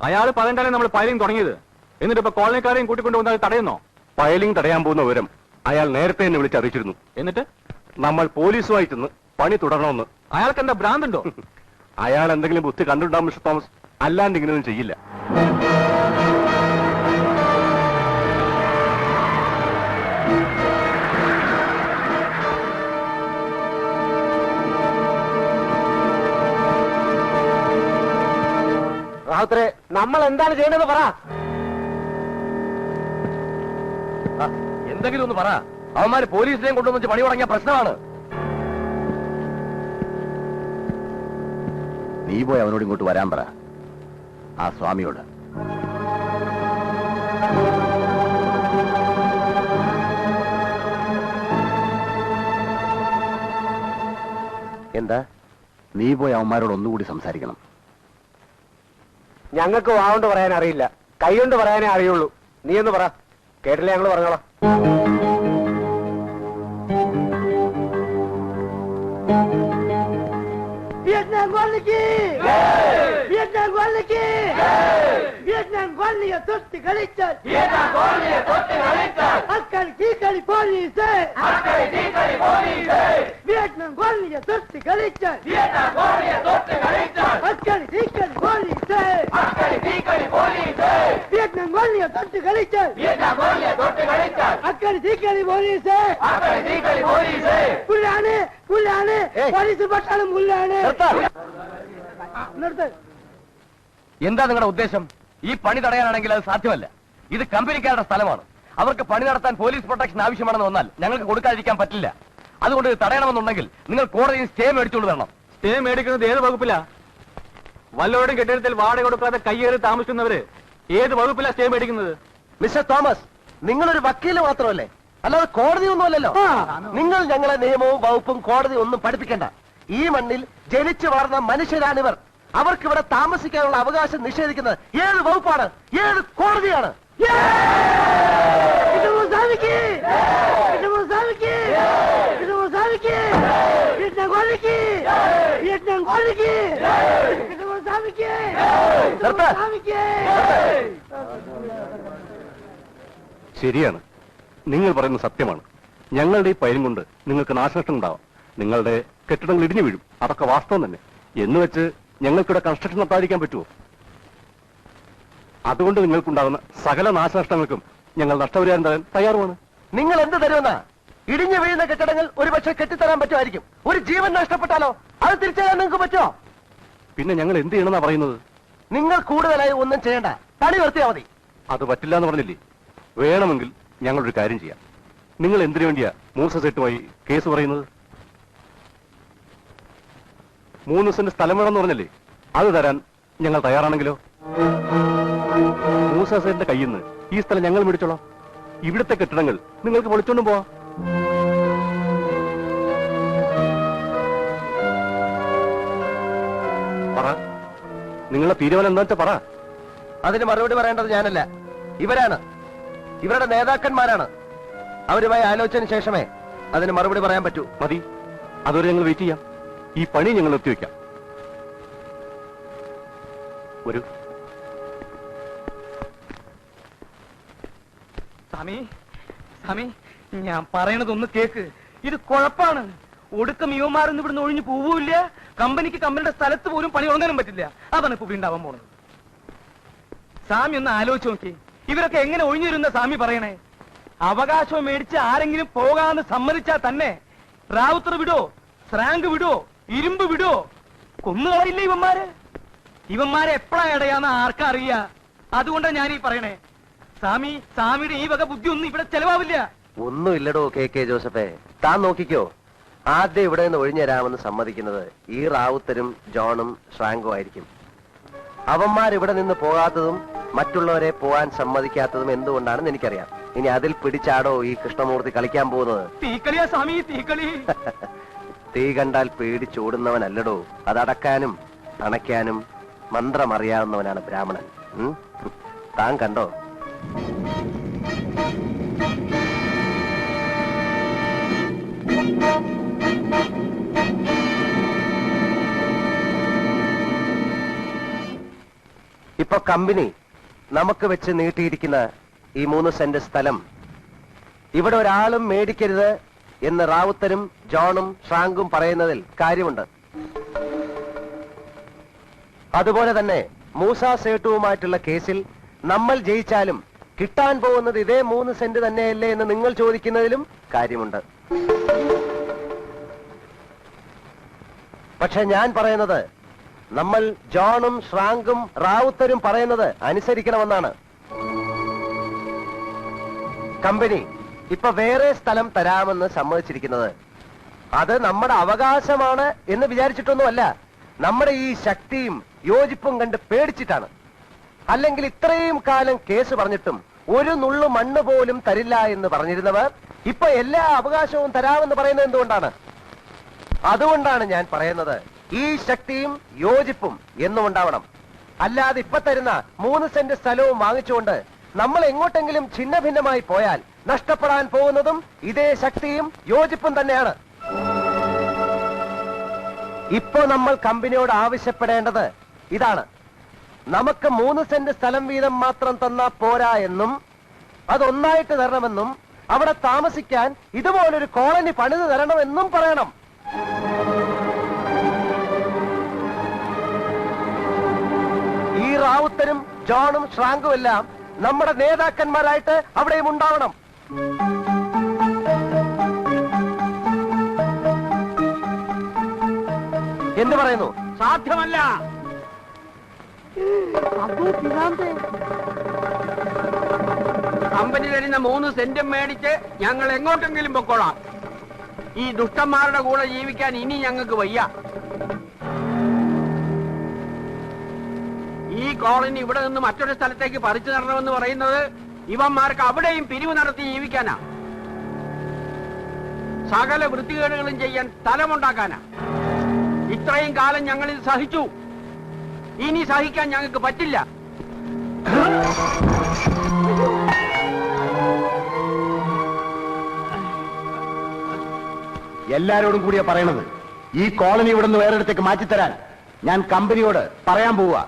അയാൾ പറഞ്ഞാലേ നമ്മൾ ഫയലിംഗ് തുടങ്ങിയത്. എന്നിട്ട് ഇപ്പൊ കോളനിക്കാരെയും കൂട്ടിക്കൊണ്ട് വന്നാൽ തടയുന്നോ? ഫയലിംഗ് തടയാൻ പോകുന്ന വിവരം അയാൾ നേരത്തെ തന്നെ വിളിച്ചറിയിച്ചിരുന്നു. എന്നിട്ട് നമ്മൾ പോലീസുമായി ചെന്ന് പണി തുടരണമെന്ന്. അയാൾക്ക് എന്താ ഭ്രാന്തുണ്ടോ? അയാൾ എന്തെങ്കിലും ബുദ്ധി കണ്ടിട്ടുണ്ടാവും മിസ്റ്റർ തോമസ്. അല്ലാണ്ട് ഇങ്ങനെയൊന്നും ചെയ്യില്ല. റാവുത്തരെ, നമ്മൾ എന്താണ് ചെയ്യേണ്ടത് പറ. എന്തെങ്കിലും ഒന്ന് പറ. അവന്മാര് പോലീസിനെയും കൊണ്ടുവന്ന് പണി തുടങ്ങിയ പ്രശ്നമാണ്. നീ പോയി അവനോട് ഇങ്ങോട്ട് വരാൻ പറ, ആ സ്വാമിയോട്. എന്താ? നീ പോയി അവന്മാരോട് ഒന്നുകൂടി സംസാരിക്കണം. ഞങ്ങൾക്ക് വാവുകൊണ്ട് പറയാൻ അറിയില്ല, കൈ കൊണ്ട് പറയാനേ അറിയുള്ളൂ. നീ ഒന്ന് പറ, കേട്ടില്ലേ ഞങ്ങൾ പറഞ്ഞോളാം. Vietnam Golniki! Vietnam Golniki! Vietnam Golniki tutti galittan! Vietnam Golniki tutti galittan! Akkari tikari police! Akkari tikari police! Vietnam Golniki tutti galittan! Vietnam Golniki tutti galittan! Akkari tikari police! Akkari tikari police! Vietnam Golniki tutti galittan! Vietnam Golniki tutti galittan! Akkari tikari police! Akkari tikari police! Pullane! Pullane! Police പട്ടാളം പുല്ലാണ്. എന്താ നിങ്ങളുടെ ഉദ്ദേശം? ഈ പണി തടയാനാണെങ്കിൽ അത് സാധ്യമല്ല. ഇത് കമ്പനിക്കാരുടെ സ്ഥലമാണ്. അവർക്ക് പണി നടത്താൻ പോലീസ് പ്രൊട്ടക്ഷൻ ആവശ്യമാണെന്ന് വന്നാൽ ഞങ്ങൾക്ക് കൊടുക്കാതിരിക്കാൻ പറ്റില്ല. അതുകൊണ്ട് ഇത് തടയണമെന്നുണ്ടെങ്കിൽ നിങ്ങൾ കോടതിയിൽ സ്റ്റേ മേടിച്ചുകൊണ്ട് തരണം. സ്റ്റേ മേടിക്കുന്നത് ഏത് വകുപ്പിലാ? വല്ലവരുടെയും കെട്ടിടത്തിൽ വാടക കൊടുക്കാതെ കയ്യേറി താമസിക്കുന്നവര് ഏത് വകുപ്പിലാ സ്റ്റേ മേടിക്കുന്നത്? മിസ്റ്റർ തോമസ്, നിങ്ങളൊരു വക്കീല് മാത്രമല്ലേ, അല്ലാതെ കോടതി ഒന്നുമല്ലല്ലോ. നിങ്ങൾ ഞങ്ങളെ നിയമവും വകുപ്പും കോടതി ഒന്നും പഠിപ്പിക്കണ്ട. ഈ മണ്ണിൽ ജനിച്ചു വളർന്ന മനുഷ്യരാണിവർ. അവർക്ക് ഇവിടെ താമസിക്കാനുള്ള അവകാശം നിഷേധിക്കുന്നത് ഏത് വകുപ്പാണ്, ഏത് കോടതിയാണ്? ശരിയാണ്, നിങ്ങൾ പറയുന്നത് സത്യമാണ്. ഞങ്ങളുടെ ഈ പയലും കൊണ്ട് നിങ്ങൾക്ക് നാശനഷ്ടം ഉണ്ടാവാം. നിങ്ങളുടെ കെട്ടിടങ്ങൾ ഇടിഞ്ഞു വീഴും, അതൊക്കെ വാസ്തവം തന്നെ. എന്ന് വെച്ച് ഞങ്ങൾക്കിവിടെ കൺസ്ട്രക്ഷൻ നടത്താതിരിക്കാൻ പറ്റുമോ? അതുകൊണ്ട് നിങ്ങൾക്കുണ്ടാകുന്ന സകല നാശനഷ്ടങ്ങൾക്കും ഞങ്ങൾ നഷ്ടപരിഹാരം തരാൻ തയ്യാറുമാണ്. നിങ്ങൾ എന്ത് തരുമെന്നാ? ഇടിഞ്ഞു വീഴുന്ന കെട്ടിടങ്ങൾ ഒരുപക്ഷെ കെട്ടിത്തരാൻ പറ്റുമായിരിക്കും. ഒരു ജീവൻ നഷ്ടപ്പെട്ടാലോ അത് തിരിച്ചറിയാൻ നിങ്ങൾക്ക് പറ്റുമോ? പിന്നെ ഞങ്ങൾ എന്ത് ചെയ്യണമെന്നാ പറയുന്നത്? നിങ്ങൾ കൂടുതലായി ഒന്നും ചെയ്യണ്ട, പണി നിർത്തിയാൽ മതി. അത് പറ്റില്ല എന്ന് പറഞ്ഞില്ലേ? വേണമെങ്കിൽ ഞങ്ങളൊരു കാര്യം ചെയ്യാം. നിങ്ങൾ എന്തിനു വേണ്ടിയാ മൂസ സെറ്റുമായി കേസ് പറയുന്നത്? 3 സെന്റ് സ്ഥലം വേണമെന്ന് പറഞ്ഞല്ലേ? അത് തരാൻ ഞങ്ങൾ തയ്യാറാണെങ്കിലോ? മൂസ സെറ്റിന്റെ കയ്യിൽ നിന്ന് ഈ സ്ഥലം ഞങ്ങൾ മേടിച്ചോളാം. ഇവിടുത്തെ കെട്ടിടങ്ങൾ നിങ്ങൾക്ക് പൊളിച്ചോണ്ടും പോവാം. പറ, നിങ്ങളുടെ തീരുമാനം എന്താ വെച്ചാ പറ. അതിന് മറുപടി പറയേണ്ടത് ഞാനല്ല, ഇവരാണ്. ഇവരുടെ നേതാക്കന്മാരാണ്. അവരുമായി ആലോചിച്ചതിന് ശേഷമേ അതിന് മറുപടി പറയാൻ പറ്റൂ. മതി, അതുവരെ ഞങ്ങൾ വെയിറ്റ് ചെയ്യാം. ഈ പണി ഞങ്ങൾ നിർത്തിവെക്കാം. വരൂ. സ്വാമി, സ്വാമി, ഞാൻ പറയണതൊന്ന് കേക്ക്. ഇത് കുഴപ്പാണ്. ഒടുക്കം യുവമാരൊന്നും ഇവിടുന്ന് ഒഴിഞ്ഞു പോവില്ല. കമ്പനിക്ക് കമ്പനിയുടെ സ്ഥലത്ത് പോലും പണി തുടങ്ങാനും പറ്റില്ല. അതാണ് ഇപ്പൊ ഉണ്ടാവാൻ പോണത്. സ്വാമി ഒന്ന് ആലോചിച്ച് നോക്കി, ഇവരൊക്കെ എങ്ങനെ ഒഴിഞ്ഞിരുന്ന സ്വാമി പറയണേ? അവകാശം മേടിച്ച് ആരെങ്കിലും പോകാന്ന് സമ്മതിച്ചാൽ തന്നെ റാവുത്തർ വിടോ, സ്രാങ്ക് വിടോ, ഇരുമ്പ് വിടോ, കൊന്നുകളയില്ല ഇവന്മാരെ. ഇവന്മാരെ എപ്പോഴാ ഇടയാന്ന് ആർക്കറിയാ? അതുകൊണ്ടാണ് ഞാൻ ഈ പറയണേ. സ്വാമിയുടെ ഈ വക ബുദ്ധി ഒന്നും ഇവിടെ ചെലവാവില്ല. ഒന്നുമില്ലടോ കെ ജോസഫേ, താൻ നോക്കിക്കോ. ആദ്യം ഇവിടെ നിന്ന് ഒഴിഞ്ഞു തരാമെന്ന് സമ്മതിക്കുന്നത് ഈ റാവുത്തരും ജോണും ശ്രാങ്കും ആയിരിക്കും. അവന്മാരിവിടെ നിന്ന് പോകാത്തതും മറ്റുള്ളവരെ പോകാൻ സമ്മതിക്കാത്തതും എന്തുകൊണ്ടാണെന്ന് എനിക്കറിയാം. ഇനി അതിൽ പിടിച്ചാടോ ഈ കൃഷ്ണമൂർത്തി കളിക്കാൻ പോകുന്നത്? തീക്കളിയാ സ്വാമി, തീക്കളി. തീ കണ്ടാൽ പേടിച്ചോടുന്നവനല്ലടോ, അതടക്കാനും അണയ്ക്കാനും മന്ത്രമറിയാവുന്നവനാണ് ബ്രാഹ്മണൻ. താൻ കണ്ടോ? ഇപ്പൊ കമ്പനി നമുക്ക് വെച്ച് നീട്ടിയിരിക്കുന്ന ഈ 3 സെന്റ് സ്ഥലം ഇവിടെ ഒരാളും മേടിക്കരുത് എന്ന് റാവുത്തരും ജോണും ഷ്രാങ്കും പറയുന്നതിൽ കാര്യമുണ്ട്. അതുപോലെ തന്നെ മൂസ സേട്ടുവുമായിട്ടുള്ള കേസിൽ നമ്മൾ ജയിച്ചാലും കിട്ടാൻ പോകുന്നത് ഇതേ 3 സെന്റ് തന്നെയല്ലേ എന്ന് നിങ്ങൾ ചോദിക്കുന്നതിലും കാര്യമുണ്ട്. പക്ഷെ ഞാൻ പറയുന്നത് നമ്മൾ ജോണും ഷ്രാങ്കും റാവുത്തരും പറയുന്നത് അനുസരിക്കണമെന്നാണ്. കമ്പനി ഇപ്പൊ വേറെ സ്ഥലം തരാമെന്ന് സമ്മതിച്ചിരിക്കുന്നത് അത് നമ്മുടെ അവകാശമാണ് എന്ന് വിചാരിച്ചിട്ടൊന്നുമല്ല, നമ്മുടെ ഈ ശക്തിയും യോജിപ്പും കണ്ട് പേടിച്ചിട്ടാണ്. അല്ലെങ്കിൽ ഇത്രയും കാലം കേസ് പറഞ്ഞിട്ടും ഒരു നുള്ളു മണ്ണ് പോലും തരില്ല എന്ന് പറഞ്ഞിരുന്നവർ ഇപ്പൊ എല്ലാ അവകാശവും തരാമെന്ന് പറയുന്നത് എന്തുകൊണ്ടാണ്? അതുകൊണ്ടാണ് ഞാൻ പറയുന്നത് ഈ ശക്തിയും യോജിപ്പും എന്നും ഉണ്ടാവണം. അല്ലാതെ ഇപ്പൊ തരുന്ന 3 സെന്റ് സ്ഥലവും വാങ്ങിച്ചുകൊണ്ട് നമ്മൾ എങ്ങോട്ടെങ്കിലും ഛിന്ന ഭിന്നമായി പോയാൽ നഷ്ടപ്പെടാൻ പോകുന്നതും ഇതേ ശക്തിയും യോജിപ്പും തന്നെയാണ്. ഇപ്പോ നമ്മൾ കമ്പനിയോട് ആവശ്യപ്പെടേണ്ടത് ഇതാണ്: നമുക്ക് 3 സെന്റ് സ്ഥലം വീതം മാത്രം തന്നാ പോരാ എന്നും അതൊന്നായിട്ട് തരണമെന്നും അവിടെ താമസിക്കാൻ ഇതുപോലൊരു കോളനി പണിത് തരണമെന്നും പറയണം. ഈ റാവുത്തരും ജോണും ഷ്രാങ്കും എല്ലാം നമ്മുടെ നേതാക്കന്മാരായിട്ട് അവിടെയും ഉണ്ടാവണം. എന്ത് പറയുന്നു? സാധ്യമല്ല. കമ്പനി തരുന്ന 3 സെന്റും മേടിച്ച് ഞങ്ങൾ എങ്ങോട്ടെങ്കിലും പൊക്കോളാം. ഈ ദുഷ്ടന്മാരുടെ കൂടെ ജീവിക്കാൻ ഇനി ഞങ്ങൾക്ക് വയ്യ. ഈ കോളനി ഇവിടെ നിന്ന് മറ്റൊരു സ്ഥലത്തേക്ക് പറിച്ചു തരണമെന്ന് പറയുന്നത് ഇവന്മാർക്ക് അവിടെയും പിരിവ് നടത്തി ജീവിക്കാനാ, സകല വൃത്തികേടുകളും ചെയ്യാൻ സ്ഥലമുണ്ടാക്കാനാ. ഇത്രയും കാലം ഞങ്ങൾ ഇത് സഹിച്ചു, ഇനി സഹിക്കാൻ ഞങ്ങൾക്ക് പറ്റില്ല. എല്ലാരോടും കൂടിയാ പറയണത്. ഈ കോളനി ഇവിടെ നിന്ന് വേറെടുത്തേക്ക് മാറ്റിത്തരാൻ ഞാൻ കമ്പനിയോട് പറയാൻ പോവുക.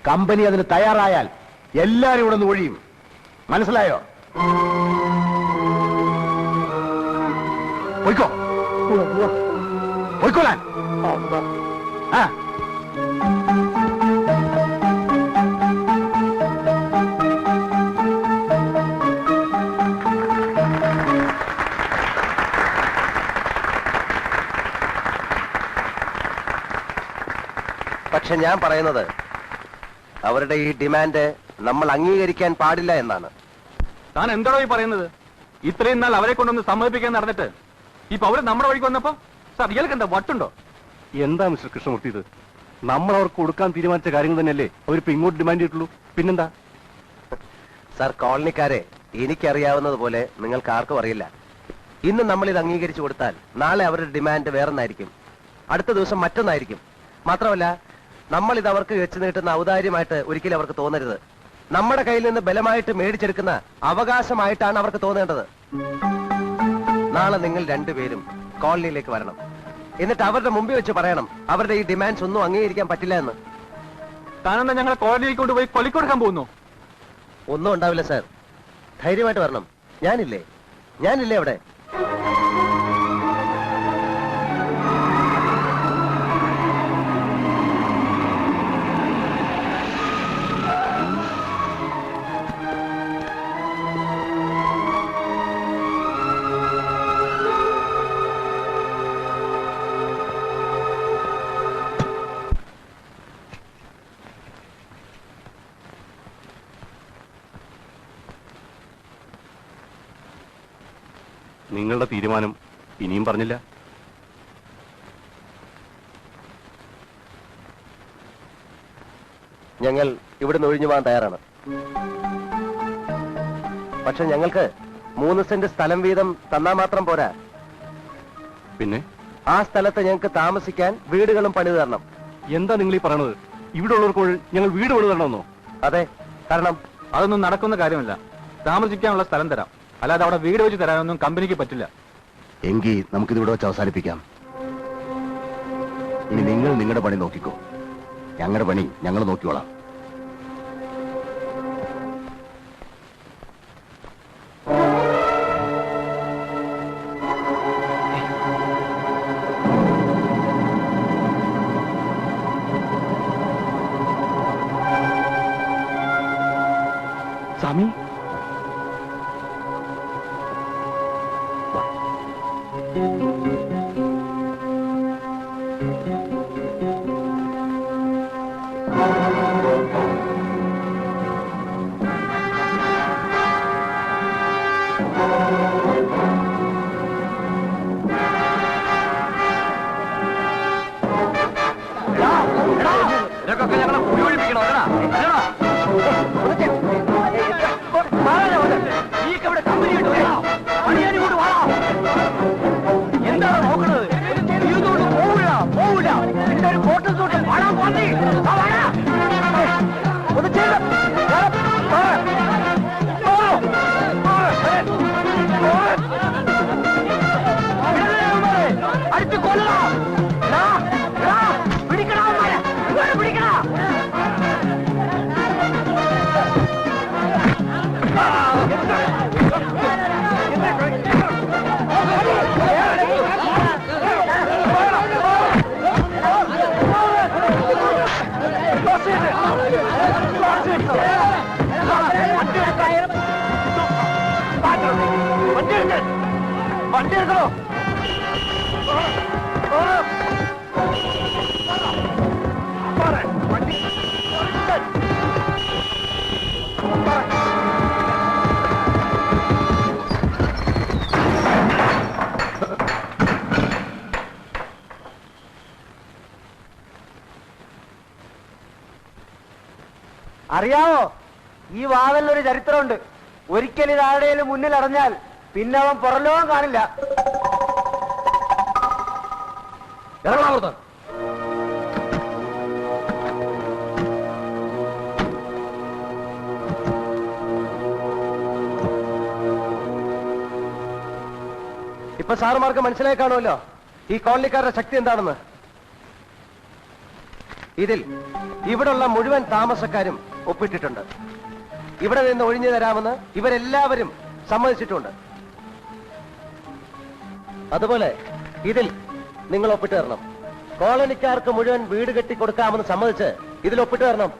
കമ്പനി അതിന് തയ്യാറായാൽ എല്ലാരും ഇവിടെ നിന്ന് ഒഴിയും. മനസ്സിലായോ? പോയിക്കോ, പോയിക്കോളാൻ. ആ പക്ഷെ ഞാൻ പറയുന്നത് അവരുടെ ഈ ഡിമാൻഡ് നമ്മൾ അംഗീകരിക്കാൻ പാടില്ല എന്നാണ്. താൻ എന്താണോ ഈ പറയുന്നത്? ഇത്രയും നാൾ അവരെ കൊണ്ടൊന്ന് സമ്മതിപ്പിക്കാൻ നടന്നിട്ട് ഇപ്പൊ അവര് നമ്മുടെ വഴിക്ക് വന്നപ്പോ സാർ ഇയാൾക്ക് എന്താ വട്ടുണ്ടോ? എന്താ മിസ്റ്റർ കൃഷ്ണമൂർത്തി ഇത്? നമ്മൾ അവർക്ക് കൊടുക്കാൻ തീരുമാനിച്ച കാര്യങ്ങൾ തന്നെയല്ലേ അവരിപ്പോ ഇങ്ങോട്ട് ഡിമാൻഡ് ചെയ്തിട്ടുള്ളൂ. പിന്നെന്താ സാർ, കോളനിക്കാരെ എനിക്കറിയാവുന്നതുപോലെ നിങ്ങൾക്ക് ആർക്കും അറിയില്ല. ഇന്ന് നമ്മൾ ഇത് അംഗീകരിച്ചു കൊടുത്താൽ നാളെ അവരുടെ ഡിമാൻഡ് വേറൊന്നായിരിക്കും, അടുത്ത ദിവസം മറ്റൊന്നായിരിക്കും. മാത്രമല്ല, നമ്മൾ ഇത് അവർക്ക് വെച്ച് നീട്ടുന്ന ഔദാര്യമായിട്ട് ഒരിക്കലും അവർക്ക് തോന്നരുത്. നമ്മുടെ കയ്യിൽ നിന്ന് ബലമായിട്ട് മേടിച്ചെടുക്കുന്ന അവകാശമായിട്ടാണ് അവർക്ക് തോന്നേണ്ടത്. നാളെ നിങ്ങൾ രണ്ടുപേരും കോളനിയിലേക്ക് വരണം. എന്നിട്ട് അവരുടെ മുമ്പിൽ വെച്ച് പറയണം അവരുടെ ഈ ഡിമാൻഡ്സ് ഒന്നും അംഗീകരിക്കാൻ പറ്റില്ല എന്ന്. താനെന്താ ഞങ്ങളെ കോളനിയിലേക്ക് കൊണ്ടുപോയി കൊലിക്കൊടുക്കാൻ പോകുന്നു? ഒന്നും ഉണ്ടാവില്ല സാർ, ധൈര്യമായിട്ട് വരണം. ഞാനില്ലേ അവിടെ. നിങ്ങളുടെ തീരുമാനം ഇനിയും പറഞ്ഞില്ല? ഞങ്ങൾ ഇവിടുന്ന് ഒഴിഞ്ഞു പോകാൻ തയ്യാറാണ്. പക്ഷെ ഞങ്ങൾക്ക് 3 സെന്റ് സ്ഥലം വീതം തന്നാ മാത്രം പോരാ. പിന്നെ ആ സ്ഥലത്ത് ഞങ്ങൾക്ക് താമസിക്കാൻ വീടുകളും പണിത് തരണം. എന്താ നിങ്ങൾ ഈ പറയണത്? ഇവിടെ ഉള്ളവർക്ക് ഞങ്ങൾ വീട് പണിത് തരണമെന്നോ? അതെ, കാരണം അതൊന്നും നടക്കുന്ന കാര്യമല്ല. താമസിക്കാനുള്ള സ്ഥലം തരാം, അല്ലാതെ അവിടെ വീട് വെച്ച് തരാനൊന്നും കമ്പനിക്ക് പറ്റില്ല. എങ്കിൽ നമുക്കിതിവിടെ വെച്ച് അവസാനിപ്പിക്കാം. ഇനി നിങ്ങൾ നിങ്ങളുടെ പണി നോക്കിക്കോ, ഞങ്ങളുടെ പണി ഞങ്ങൾ നോക്കിക്കോളാം. സ്വാമി ഇതൊക്കെ ഞങ്ങളെ കുടി ഒഴിപ്പിക്കണോ ഇവിടെ കമ്പനി എന്താണ് നോക്കണത് ഇതുകൊണ്ട് പോവില്ല നിന്റെ ഒരു കോട്ടം തൊട്ട് വാടാ പോന്നി ഒന്ന് ചെയ്ത അടിച്ചു കൊല്ലണം പിടിക്കണ പിടിക്കണ വണ്ടി എടുക്കണോ അറിയാമോ ഈ വാവലിനൊരു ചരിത്രമുണ്ട്. ഒരിക്കൽ ഇത് ആരുടെയും മുന്നിൽ അടഞ്ഞാൽ പിന്നെ അവൻ പുറലോകം കാണില്ല. എറണാകുളത്ത് ഇപ്പൊ സാറുമാർക്ക് മനസ്സിലായി കാണുമല്ലോ ഈ കോളനിക്കാരുടെ ശക്തി എന്താണെന്ന്. ഇതിൽ ഇവിടുള്ള മുഴുവൻ താമസക്കാരും ഒപ്പിട്ടിട്ടുണ്ട്. ഇവിടെ നിന്ന് ഒഴിഞ്ഞു തരാമെന്ന് ഇവരെല്ലാവരും സമ്മതിച്ചിട്ടുണ്ട്. അതുപോലെ ഇതിൽ നിങ്ങൾ ഒപ്പിട്ട് തരണം. കോളനിക്കാർക്ക് മുഴുവൻ വീട് കെട്ടിക്കൊടുക്കാമെന്ന് സമ്മതിച്ച് ഇതിൽ ഒപ്പിട്ട് തരണം.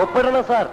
ഒപ്പിടണം സാർ.